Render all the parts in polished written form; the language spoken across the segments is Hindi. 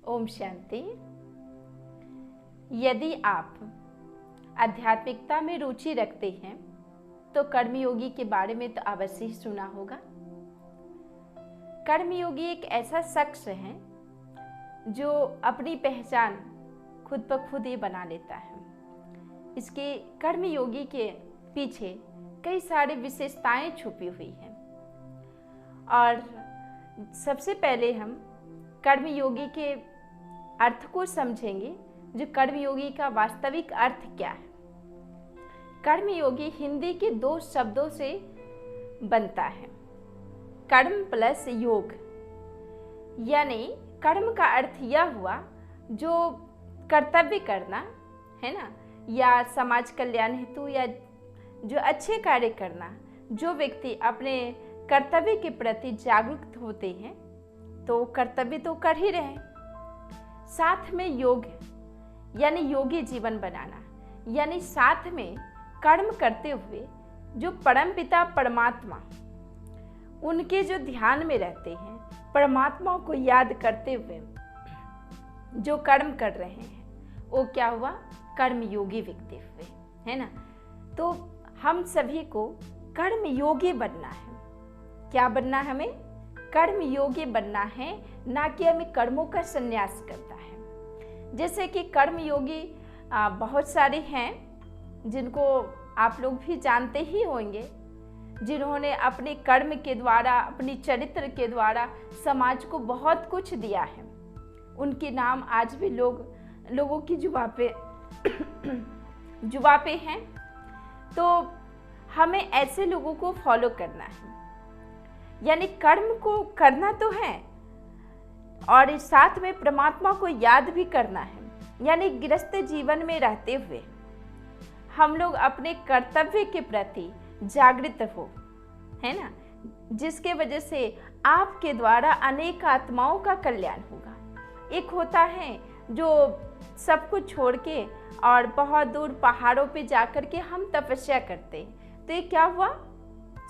ओम शांति। यदि आप आध्यात्मिकता में रुचि रखते हैं तो कर्मयोगी के बारे में तो अवश्य ही सुना होगा। कर्मयोगी एक ऐसा शख्स है जो अपनी पहचान खुद ब खुद ही बना लेता है। इसके कर्मयोगी के पीछे कई सारी विशेषताएं छुपी हुई हैं और सबसे पहले हम कर्मयोगी के अर्थ को समझेंगे। जो कर्मयोगी का वास्तविक अर्थ क्या है। कर्मयोगी हिंदी के दो शब्दों से बनता है, कर्म प्लस योग। यानी कर्म का अर्थ यह हुआ जो कर्तव्य करना है ना, या समाज कल्याण हेतु या जो अच्छे कार्य करना। जो व्यक्ति अपने कर्तव्य के प्रति जागरूक होते हैं तो कर्तव्य तो कर ही रहे, साथ में योग यानी योगी जीवन बनाना, यानी साथ में कर्म करते हुए जो परमपिता परमात्मा उनके जो ध्यान में रहते हैं, परमात्मा को याद करते हुए जो कर्म कर रहे हैं वो क्या हुआ, कर्मयोगी व्यक्ति हुए, है ना। तो हम सभी को कर्मयोगी बनना है। क्या बनना है हमें, कर्मयोगी बनना है, ना कि हमें कर्मों का संन्यास करना है। जैसे कि कर्मयोगी बहुत सारे हैं जिनको आप लोग भी जानते ही होंगे, जिन्होंने अपने कर्म के द्वारा, अपनी चरित्र के द्वारा समाज को बहुत कुछ दिया है। उनके नाम आज भी लोगों की जुबां पे हैं। तो हमें ऐसे लोगों को फॉलो करना है, यानी कर्म को करना तो है और साथ में परमात्मा को याद भी करना है। यानी गृहस्थ जीवन में रहते हुए हम लोग अपने कर्तव्य के प्रति जागृत हो, है ना, जिसके वजह से आपके द्वारा अनेक आत्माओं का कल्याण होगा। एक होता है जो सब कुछ छोड़ के और बहुत दूर पहाड़ों पे जाकर के हम तपस्या करते हैं, तो ये क्या हुआ,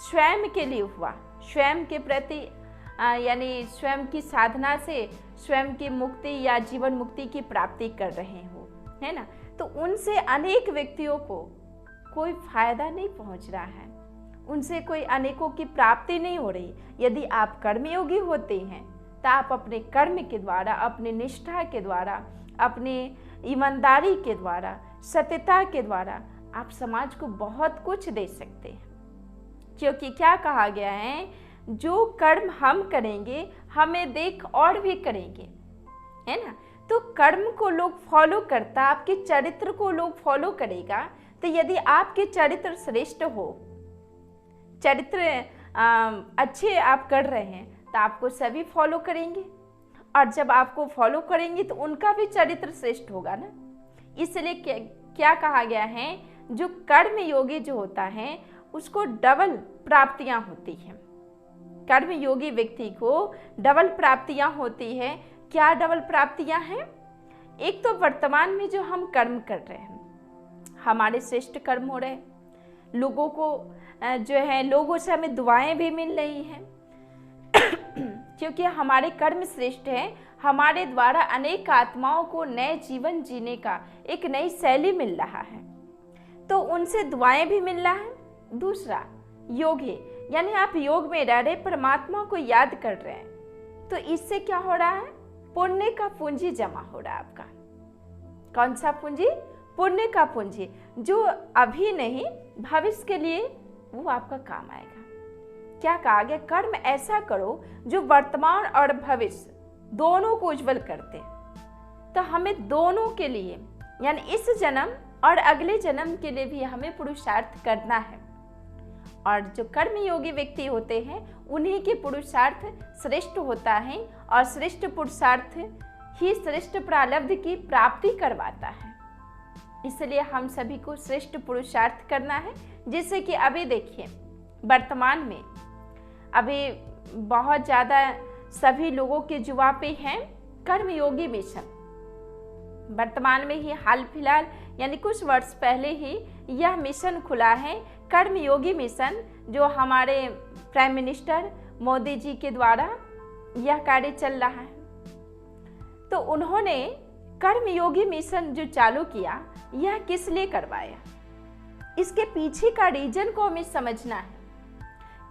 स्वयं के लिए हुआ, स्वयं के प्रति यानी स्वयं की साधना से स्वयं की मुक्ति या जीवन मुक्ति की प्राप्ति कर रहे हो, है ना। तो उनसे अनेक व्यक्तियों को कोई फायदा नहीं पहुंच रहा है, उनसे कोई अनेकों की प्राप्ति नहीं हो रही। यदि आप कर्मयोगी होते हैं तो आप अपने कर्म के द्वारा, अपनी निष्ठा के द्वारा, अपनी ईमानदारी के द्वारा, सत्यता के द्वारा आप समाज को बहुत कुछ दे सकते हैं। क्योंकि क्या कहा गया है, जो कर्म हम करेंगे हमें देख और भी करेंगे, है ना। तो कर्म को लोग फॉलो करता, आपके चरित्र को लोग फॉलो करेगा। तो यदि आपके चरित्र श्रेष्ठ हो, चरित्र अच्छे आप कर रहे हैं तो आपको सभी फॉलो करेंगे, और जब आपको फॉलो करेंगे तो उनका भी चरित्र श्रेष्ठ होगा ना। इसलिए क्या कहा गया है, जो कर्म योगी जो होता है उसको डबल प्राप्तियां होती हैं। कर्म योगी व्यक्ति को डबल प्राप्तियां होती है। क्या डबल प्राप्तियां हैं, एक तो वर्तमान में जो हम कर्म कर रहे हैं हमारे श्रेष्ठ कर्म हो रहे हैं, लोगों को जो है लोगों से हमें दुआएं भी मिल रही हैं क्योंकि हमारे कर्म श्रेष्ठ है। हमारे द्वारा अनेक आत्माओं को नए जीवन जीने का एक नई शैली मिल रहा है, तो उनसे दुआएं भी मिल रहा है। दूसरा योग है, यानी आप योग में रह रहे, परमात्मा को याद कर रहे हैं, तो इससे क्या हो रहा है, पुण्य का पूंजी जमा हो रहा है आपका। कौन सा पूंजी, पुण्य का पूंजी, जो अभी नहीं भविष्य के लिए वो आपका काम आएगा। क्या कहा गया, कर्म ऐसा करो जो वर्तमान और भविष्य दोनों को उज्जवल करते। तो हमें दोनों के लिए, यानी इस जन्म और अगले जन्म के लिए भी हमें पुरुषार्थ करना है। और जो कर्मयोगी व्यक्ति होते हैं उन्हीं के पुरुषार्थ श्रेष्ठ होता है, और श्रेष्ठ पुरुषार्थ ही श्रेष्ठ प्रारब्ध की प्राप्ति करवाता है। इसलिए हम सभी को श्रेष्ठ पुरुषार्थ करना है। जिससे कि अभी देखिए वर्तमान में अभी बहुत ज़्यादा सभी लोगों के जुबां पे हैं कर्मयोगी मिशन। वर्तमान में ही हाल फिलहाल यानी कुछ वर्ष पहले ही यह मिशन खुला है, कर्मयोगी मिशन, जो हमारे प्राइम मिनिस्टर मोदी जी के द्वारा यह कार्य चल रहा है। तो तो उन्होंने कर्मयोगी मिशन जो चालू किया, यह किस लिए करवाया, इसके पीछे का रीजन को हमें समझना है,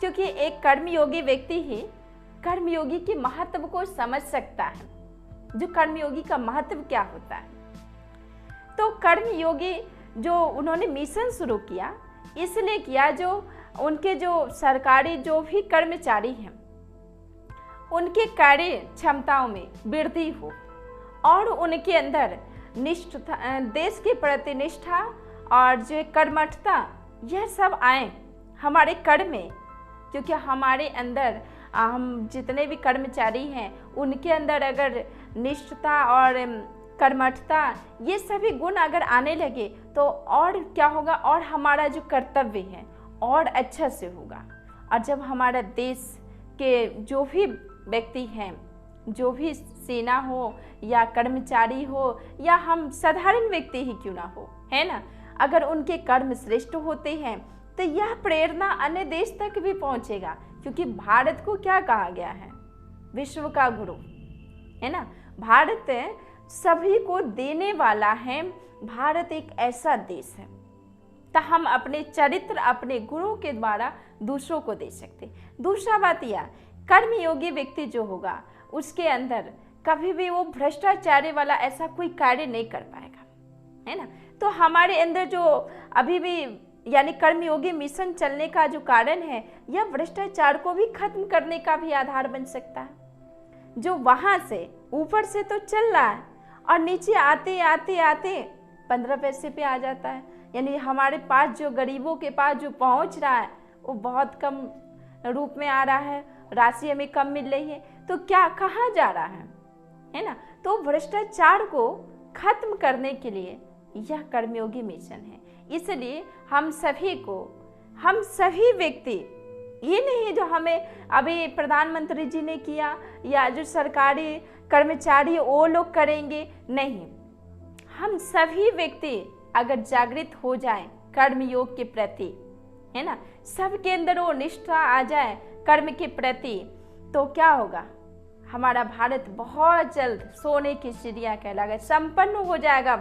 क्योंकि एक कर्मयोगी व्यक्ति ही कर्मयोगी के महत्व को समझ सकता है, जो कर्मयोगी का महत्व क्या होता है। तो कर्मयोगी जो उन्होंने मिशन शुरू किया, इसलिए किया जो उनके जो सरकारी जो भी कर्मचारी हैं, उनके कार्य क्षमताओं में वृद्धि हो और उनके अंदर निष्ठा, देश के प्रति निष्ठा और जो कर्मठता, यह सब आए हमारे कर्म में। क्योंकि हमारे अंदर हम जितने भी कर्मचारी हैं, उनके अंदर अगर निष्ठता और कर्मठता, ये सभी गुण अगर आने लगे तो और क्या होगा, और हमारा जो कर्तव्य है और अच्छा से होगा। और जब हमारा देश के जो भी व्यक्ति हैं, जो भी सेना हो या कर्मचारी हो या हम साधारण व्यक्ति ही क्यों ना हो, है ना, अगर उनके कर्म श्रेष्ठ होते हैं तो यह प्रेरणा अन्य देश तक भी पहुंचेगा। क्योंकि भारत को क्या कहा गया है, विश्व का गुरु, है ना। भारत सभी को देने वाला है। भारत एक ऐसा देश है, तो हम अपने चरित्र, अपने गुणों के द्वारा दूसरों को दे सकते। दूसरा बात यह, कर्मयोगी व्यक्ति जो होगा, उसके अंदर कभी भी वो भ्रष्टाचारी वाला ऐसा कोई कार्य नहीं कर पाएगा, है ना। तो हमारे अंदर जो अभी भी यानी कर्मयोगी मिशन चलने का जो कारण है, यह भ्रष्टाचार को भी खत्म करने का भी आधार बन सकता है। जो वहां से ऊपर से तो चल रहा है और नीचे आते आते आते 15 पैसे पे आ जाता है, यानी हमारे पास जो गरीबों के पास जो पहुंच रहा है वो बहुत कम रूप में आ रहा है, राशि हमें कम मिल रही है। तो क्या कहाँ जा रहा है ना। तो भ्रष्टाचार को खत्म करने के लिए यह कर्मयोगी मिशन है। इसलिए हम सभी व्यक्ति, ये नहीं जो हमें अभी प्रधानमंत्री जी ने किया या जो सरकारी कर्मचारी वो लोग करेंगे, नहीं, हम सभी व्यक्ति अगर जागृत हो जाएं कर्मयोग के प्रति, है ना, सबके अंदर वो निष्ठा आ जाए कर्म के प्रति, तो क्या होगा, हमारा भारत बहुत जल्द सोने की चिड़िया कहलाएगा, संपन्न हो जाएगा।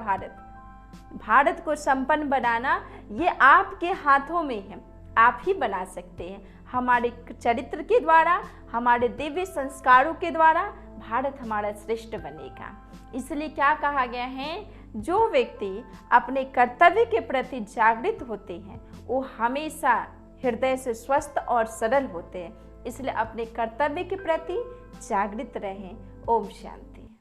भारत को संपन्न बनाना ये आपके हाथों में है, आप ही बना सकते हैं। हमारे चरित्र के द्वारा, हमारे दिव्य संस्कारों के द्वारा भारत हमारा श्रेष्ठ बनेगा। इसलिए क्या कहा गया है, जो व्यक्ति अपने कर्तव्य के प्रति जागृत होते हैं वो हमेशा हृदय से स्वस्थ और सरल होते हैं। इसलिए अपने कर्तव्य के प्रति जागृत रहें। ओम शांति।